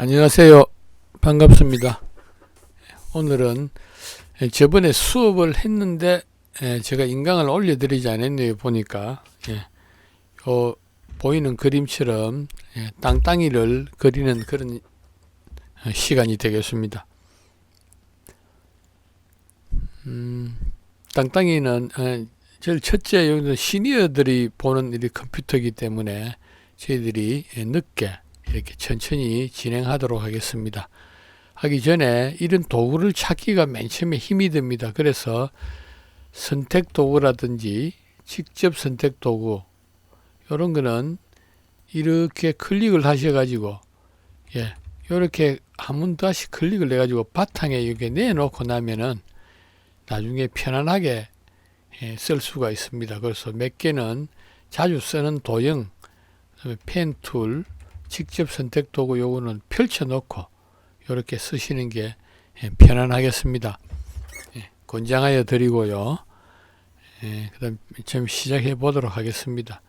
안녕하세요. 반갑습니다. 오늘은 저번에 수업을 했는데 제가 인강을 올려드리지 않았네요. 보니까 보이는 그림처럼 땅땅이를 그리는 그런 시간이 되겠습니다. 땅땅이는 제일 첫째 여기는 시니어들이 보는 이 컴퓨터이기 때문에 저희들이 늦게 이렇게 천천히 진행하도록 하겠습니다. 하기 전에 이런 도구를 찾기가 맨 처음에 힘이 듭니다. 그래서 선택 도구라든지 직접 선택 도구 이런 거는 이렇게 클릭을 하셔가지고 이렇게 한 번 다시 클릭을 해가지고 바탕에 이렇게 내놓고 나면은 나중에 편안하게 쓸 수가 있습니다. 그래서 몇 개는 자주 쓰는 도형, 펜 툴, 직접 선택 도구 요거는 펼쳐 놓고 이렇게 쓰시는 게 편안하겠습니다. 권장하여 드리고요. 그 다음 좀 시작해 보도록 하겠습니다.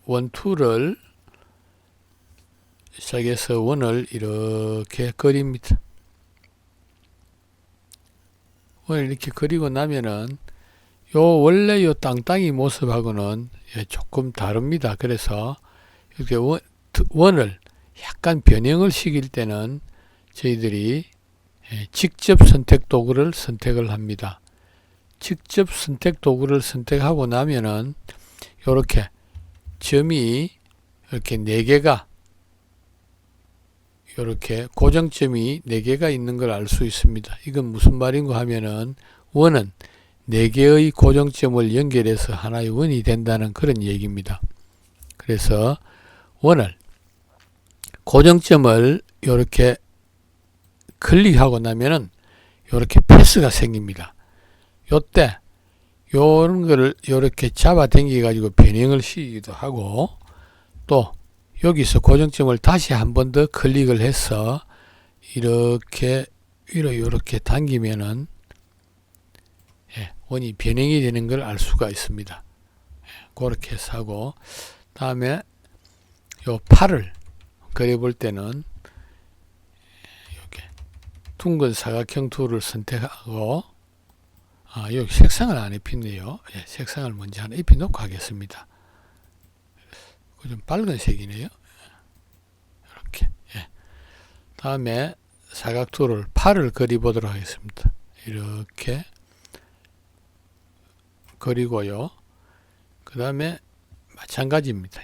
원 툴을 시작해서 원을 이렇게 그립니다. 원을 이렇게 그리고 나면은 원래 요 땅땅이 모습하고는 조금 다릅니다. 그래서 이렇게 원을 약간 변형을 시킬 때는 저희들이 직접 선택 도구를 선택을 합니다. 직접 선택 도구를 선택하고 나면은 이렇게 점이 이렇게 4개가 이렇게 고정점이 4개가 있는 걸 알 수 있습니다. 이건 무슨 말인가 하면은 원은 4개의 고정점을 연결해서 하나의 원이 된다는 그런 얘기입니다. 그래서 원을 고정점을 이렇게 클릭하고 나면은 이렇게 패스가 생깁니다. 요때 요런 거를 이렇게 잡아 당겨 가지고 변형을 시키기도 하고 또 여기서 고정점을 다시 한 번 더 클릭을 해서 이렇게 위로 이렇게 당기면은 원이 변형이 되는 걸 알 수가 있습니다. 그렇게 해서 하고 다음에 요 팔을 그려볼 때는 이렇게 둥근 사각형 툴을 선택하고 여기 색상을 안 입히네요. 색상을 먼저 하나 입혀놓고 하겠습니다. 좀 밝은 색이네요. 이렇게 다음에 사각 툴을 팔을 그려보도록 하겠습니다. 이렇게 그리고요. 그 다음에 마찬가지입니다.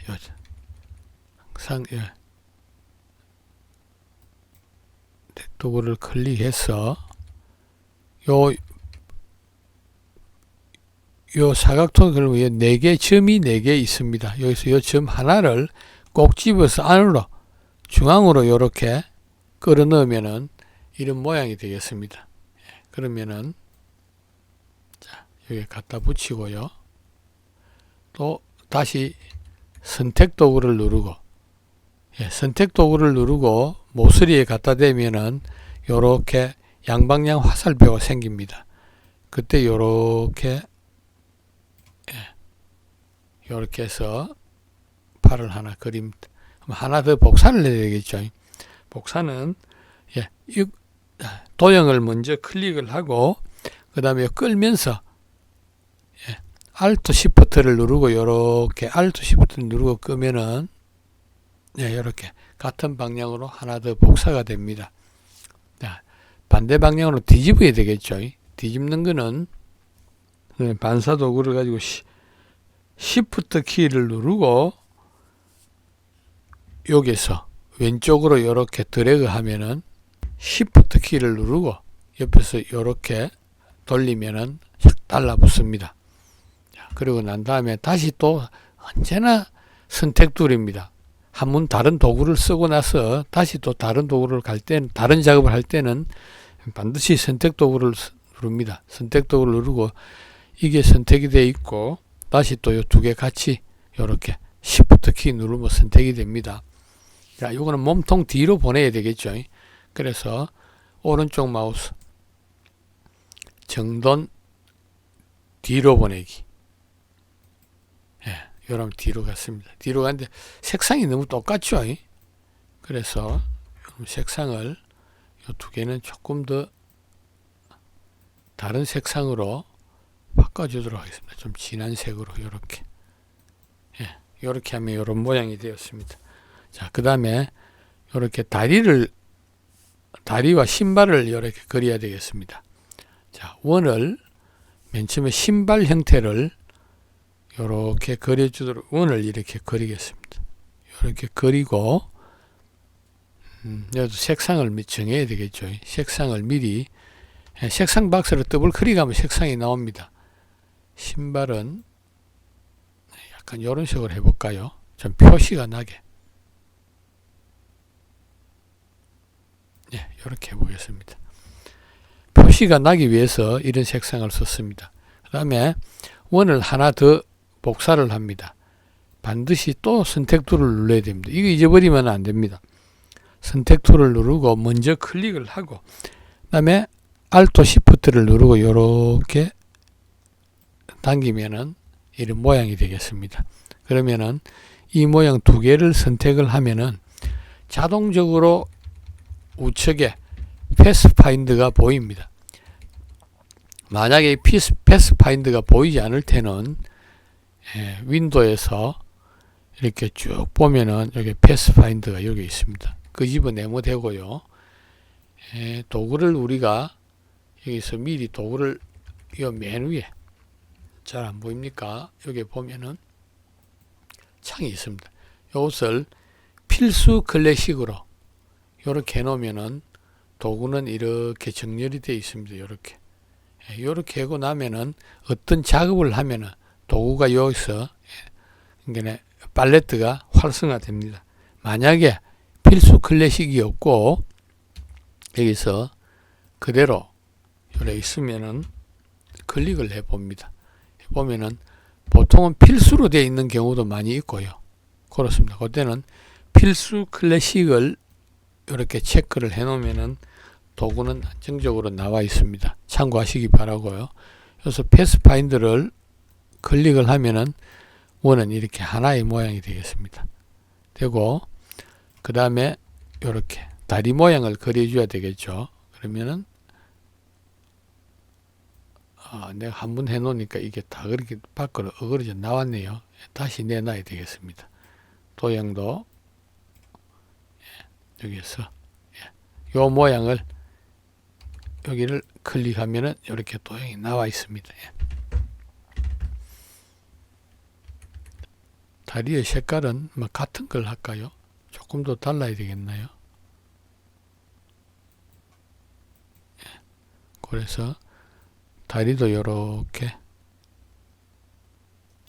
항상 도구를 클릭해서 요 사각통을 4개 점이 4개 있습니다. 여기서 요 점 하나를 꼭 집어서 안으로 중앙으로 이렇게 끌어 넣으면은 이런 모양이 되겠습니다. 그러면은 자 여기 갖다 붙이고요. 또 다시 선택 도구를 누르고 선택 도구를 누르고 모서리에 갖다 대면은 요렇게 양방향 화살표가 생깁니다. 그때 요렇게 이렇게 해서 팔을 하나 그립니다. 하나 더 복사를 해야 되겠죠. 복사는 도형을 먼저 클릭을 하고 그 다음에 끌면서 Alt Shift를 누르고 이렇게 Alt Shift를 누르고 끄면은 이렇게 같은 방향으로 하나 더 복사가 됩니다. 반대 방향으로 뒤집어야 되겠죠. 뒤집는 거는 반사 도구를 가지고 Shift 키를 누르고 여기서 왼쪽으로 이렇게 드래그 하면은 Shift 키를 누르고 옆에서 이렇게 돌리면은 싹 달라붙습니다. 그리고 난 다음에 다시 또 언제나 선택 툴입니다. 한번 다른 도구를 쓰고 나서 다시 또 다른 도구를 갈 때는 다른 작업을 할 때는 반드시 선택 도구를 누릅니다. 선택 도구를 누르고 이게 선택이 되어 있고 다시 또 이 2개 같이 이렇게 Shift 키 누르면 선택이 됩니다. 자, 이거는 몸통 뒤로 보내야 되겠죠. 그래서 오른쪽 마우스 정돈 뒤로 보내기. 여러분 뒤로 갔습니다. 뒤로 갔는데 색상이 너무 똑같죠. 그래서 색상을 이 두 개는 조금 더 다른 색상으로 바꿔주도록 하겠습니다. 좀 진한 색으로 이렇게 이렇게 하면 이런 모양이 되었습니다. 자, 그 다음에 이렇게 다리와 신발을 이렇게 그려야 되겠습니다. 자, 원을 맨 처음에 신발 형태를 이렇게 그려주도록 원을 이렇게 그리겠습니다. 이렇게 그리고 여기도 색상을 정해야 되겠죠. 색상을 미리 색상 박스를 더블 클릭하면 색상이 나옵니다. 신발은 약간 이런 식으로 해볼까요? 좀 표시가 나게 이렇게 해보겠습니다. 표시가 나기 위해서 이런 색상을 썼습니다. 그 다음에 원을 하나 더 복사를 합니다. 반드시 또 선택 툴을 눌러야 됩니다. 이거 잊어버리면 안 됩니다. 선택 툴을 누르고 먼저 클릭을 하고 그 다음에 Alt Shift를 누르고 이렇게 당기면은 이런 모양이 되겠습니다. 그러면은 이 모양 두 개를 선택을 하면은 자동적으로 우측에 패스파인더가 보입니다. 만약에 패스파인더가 보이지 않을 때는 윈도우에서 이렇게 쭉 보면은 여기 패스파인더가 여기 있습니다. 끄집어내면 되고요. 도구를 우리가 여기서 미리 도구를 이 맨 위에 잘 안 보입니까? 여기 보면은 창이 있습니다. 이것을 필수 클래식으로 이렇게 해놓으면은 도구는 이렇게 정렬이 되어 있습니다. 이렇게 하고 나면은 어떤 작업을 하면은 도구가 여기서 팔레트가 활성화됩니다. 만약에 필수 클래식이 없고 여기서 그대로 여기 있으면은 클릭을 해 봅니다. 보면은 보통은 필수로 되어 있는 경우도 많이 있고요. 그렇습니다. 그때는 필수 클래식을 이렇게 체크를 해 놓으면은 도구는 안정적으로 나와 있습니다. 참고하시기 바라고요. 그래서 패스파인더를 클릭을 하면은 원은 이렇게 하나의 모양이 되겠습니다. 되고 그 다음에 이렇게 다리 모양을 그려줘야 되겠죠. 그러면은 내가 한번 해놓으니까 이게 다 그렇게 밖으로 어그러져 나왔네요. 다시 내놔야 되겠습니다. 도형도 여기서 요 모양을 여기를 클릭하면은 이렇게 도형이 나와 있습니다. 다리의 색깔은 뭐 같은 걸 할까요? 조금 더 달라야 되겠나요? 그래서 다리도 이렇게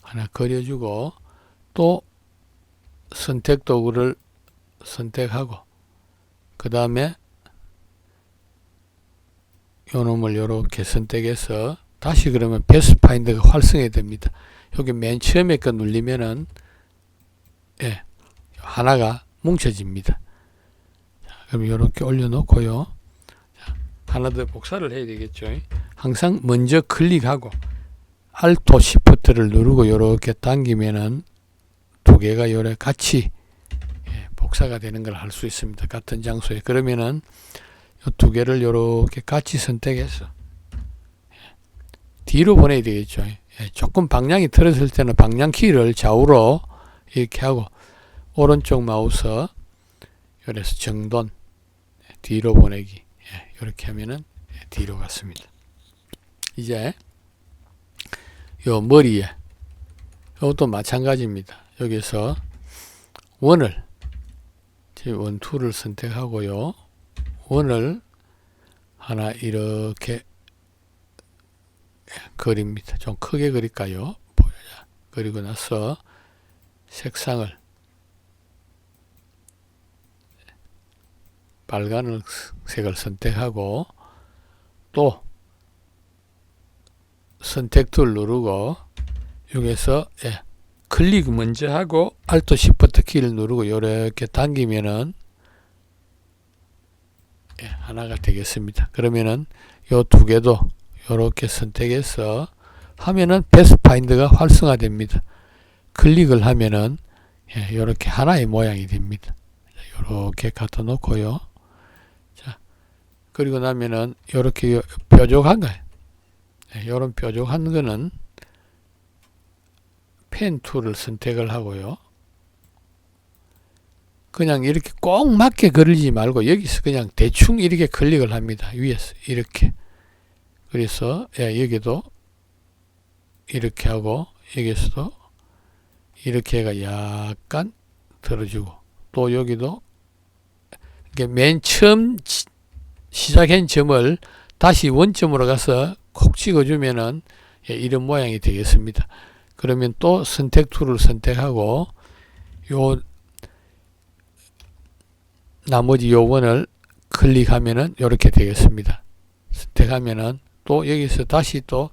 하나 그려주고 또 선택 도구를 선택하고 그 다음에 요놈을 이렇게 선택해서 다시 그러면 패스파인더가 활성화 됩니다. 여기 맨 처음에 거 누르면은 하나가 뭉쳐집니다. 자, 그럼 이렇게 올려놓고요. 자, 하나 더 복사를 해야 되겠죠. 항상 먼저 클릭하고 Alt Shift를 누르고 이렇게 당기면은 두 개가 요래 같이 복사가 되는 걸 할 수 있습니다. 같은 장소에. 그러면은 이 두 개를 이렇게 같이 선택해서 뒤로 보내야 되겠죠. 조금 방향이 틀어질 때는 방향 키를 좌우로 이렇게 하고 오른쪽 마우스 요래서 정돈 뒤로 보내기 이렇게 하면은 뒤로 갔습니다. 이제 요 머리에 이것도 마찬가지입니다. 여기서 원을 원툴을 선택하고요. 원을 하나 이렇게 그립니다. 좀 크게 그릴까요? 그리고 나서 색상을 빨간색을 선택하고 또 선택 툴 누르고 여기서 클릭 먼저 하고 Alt Shift 키를 누르고 이렇게 당기면은 하나가 되겠습니다. 그러면은 요 두 개도 이렇게 선택해서 하면은 패스파인더가 활성화됩니다. 클릭을 하면은 이렇게 하나의 모양이 됩니다. 이렇게 갖다 놓고요. 그리고 나면은 요렇게 뾰족한 거예요. 요런 뾰족한 거는 펜 툴을 선택을 하고요. 그냥 이렇게 꼭 맞게 그리지 말고 여기서 그냥 대충 이렇게 클릭을 합니다. 위에서 이렇게. 그래서 여기도 이렇게 하고 여기서도 이렇게 해가 약간 들어주고 또 여기도 이렇게 맨 처음 시작한 점을 다시 원점으로 가서 콕 찍어주면은 이런 모양이 되겠습니다. 그러면 또 선택 툴을 선택하고 요 나머지 요번을 클릭하면은 이렇게 되겠습니다. 선택하면은 또 여기서 다시 또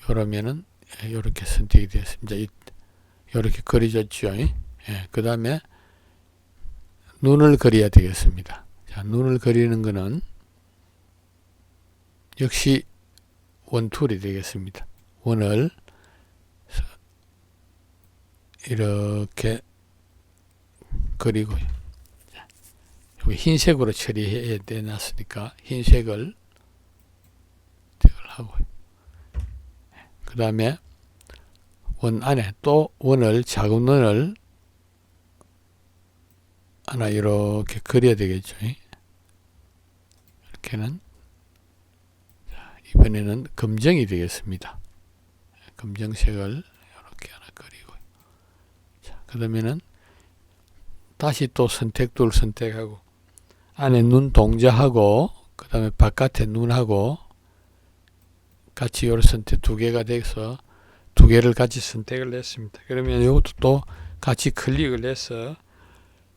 그러면은 이렇게 선택이 되었습니다. 이렇게 그려졌죠. 그 다음에 눈을 그려야 되겠습니다. 자, 눈을 그리는 거는 역시 원툴이 되겠습니다. 원을 이렇게 그리고 여기 흰색으로 처리해야 되놨으니까 흰색을 하고 그 다음에 원 안에 또 원을 작은 원을 하나 이렇게 그려야 되겠죠. 이렇게는 이번에는 검정이 되겠습니다. 검정색을 이렇게 하나 그리고 자, 그러면은 다시 또 선택도를 선택하고 안에 눈 동자하고 그 다음에 바깥에 눈하고 같이 요런 선택 두 개가 돼서 두 개를 같이 선택을 했습니다. 그러면 이것도 또 같이 클릭을 해서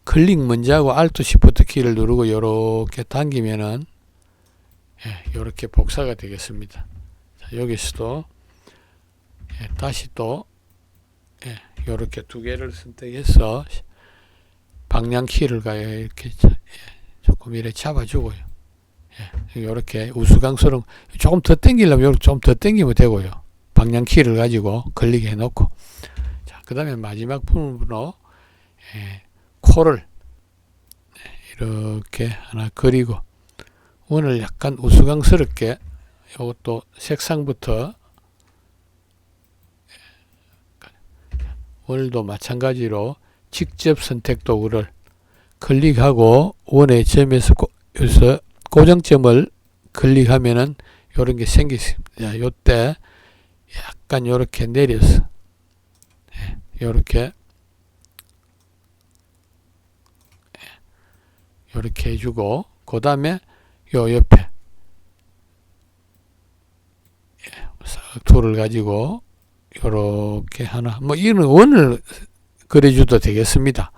클릭 먼저 하고 Alt Shift 키를 누르고 요렇게 당기면은 요렇게 복사가 되겠습니다. 자, 여기서도 다시 또 요렇게 두 개를 선택해서 방향 키를 가요. 이렇게 조금 이렇게 잡아주고요. 이렇게 우스꽝스러운 조금 더 당기려면 좀 더 당기면 되고요. 방향 키를 가지고 클릭해 놓고 자, 그 다음에 마지막 부분으로 코를 이렇게 하나 그리고 원을 약간 우스꽝스럽게 이것도 색상부터 원도 마찬가지로 직접 선택 도구를 클릭하고 원의 점에서 여기서 고정점을 클릭하면은 요런 게 생기습니다. 요때 약간 요렇게 내려서 요렇게 요렇게 해주고 그 다음에 요 옆에 툴을 가지고 요렇게 하나 뭐 이런 원을 그려줘도 되겠습니다.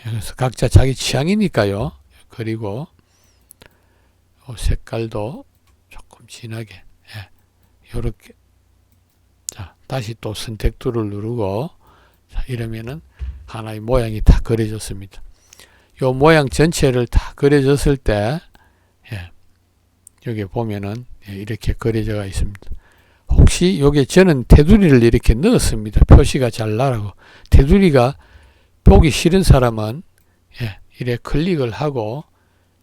그래서 각자 자기 취향이니까요. 그리고 색깔도 조금 진하게 요렇게 자 다시 또 선택 툴을 누르고 자 이러면은 하나의 모양이 다 그려졌습니다. 요 모양 전체를 다 그려졌을 때 여기 보면은 이렇게 그려져가 있습니다. 혹시 요게 저는 테두리를 이렇게 넣었습니다. 표시가 잘 나라고. 테두리가 보기 싫은 사람은 이렇게 클릭을 하고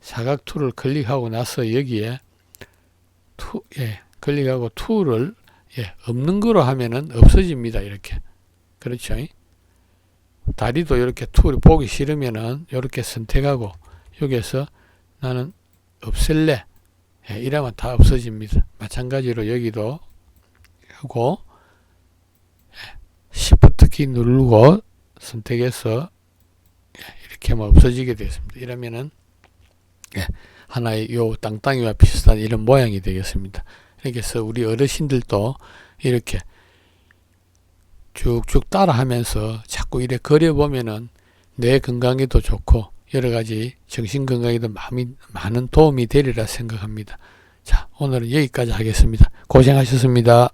사각 툴을 클릭하고 나서 여기에 클릭하고 툴을 없는 거로 하면은 없어집니다. 이렇게. 그렇죠. 다리도 이렇게 툴이 보기 싫으면은 이렇게 선택하고 여기에서 나는 없앨래. 이러면 다 없어집니다. 마찬가지로 여기도 하고 Shift 키 누르고 선택해서 이렇게 하면 없어지게 되겠습니다. 이러면은 하나의 요 땅땅이와 비슷한 이런 모양이 되겠습니다. 그래서 우리 어르신들도 이렇게 쭉쭉 따라 하면서 자꾸 이렇게 그려보면은 뇌 건강에도 좋고 여러가지 정신 건강에도 많은 도움이 되리라 생각합니다. 자, 오늘은 여기까지 하겠습니다. 고생하셨습니다.